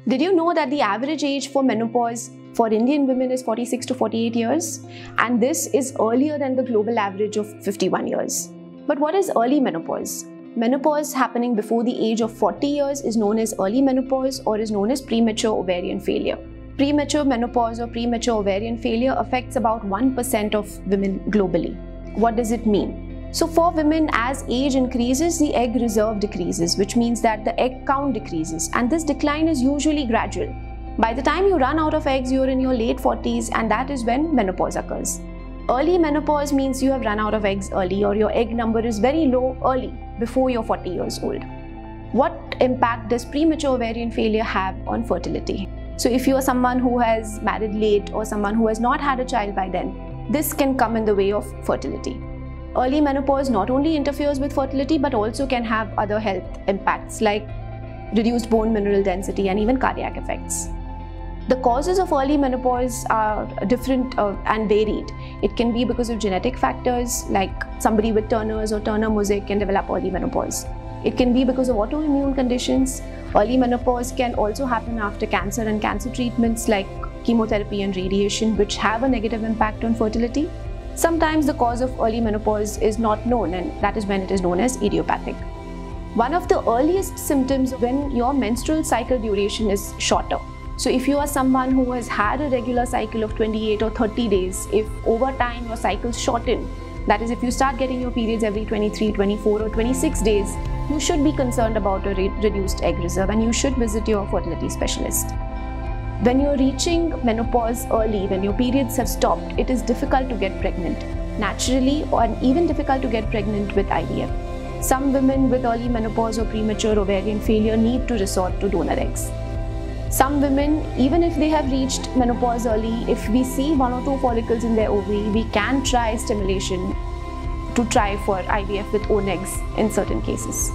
Did you know that the average age for menopause for Indian women is 46 to 48 years? And this is earlier than the global average of 51 years. But what is early menopause? Menopause happening before the age of 40 years is known as early menopause or is known as premature ovarian failure. Premature menopause or premature ovarian failure affects about 1% of women globally. What does it mean? So for women, as age increases, the egg reserve decreases, which means that the egg count decreases, and this decline is usually gradual. By the time you run out of eggs, you're in your late 40s, and that is when menopause occurs. Early menopause means you have run out of eggs early, or your egg number is very low early, before you're 40 years old. What impact does premature ovarian failure have on fertility? So if you are someone who has married late or someone who has not had a child by then, this can come in the way of fertility. Early menopause not only interferes with fertility but also can have other health impacts like reduced bone mineral density and even cardiac effects. The causes of early menopause are different and varied. It can be because of genetic factors, like somebody with Turner's or Turner mosaic can develop early menopause. It can be because of autoimmune conditions. Early menopause can also happen after cancer and cancer treatments like chemotherapy and radiation, which have a negative impact on fertility. Sometimes the cause of early menopause is not known, and that is when it is known as idiopathic. One of the earliest symptoms when your menstrual cycle duration is shorter. So if you are someone who has had a regular cycle of 28 or 30 days, if over time your cycles shorten, that is if you start getting your periods every 23, 24 or 26 days, you should be concerned about a reduced egg reserve and you should visit your fertility specialist. When you're reaching menopause early, when your periods have stopped, it is difficult to get pregnant naturally or even difficult to get pregnant with IVF. Some women with early menopause or premature ovarian failure need to resort to donor eggs. Some women, even if they have reached menopause early, if we see 1 or 2 follicles in their ovary, we can try stimulation to try for IVF with own eggs in certain cases.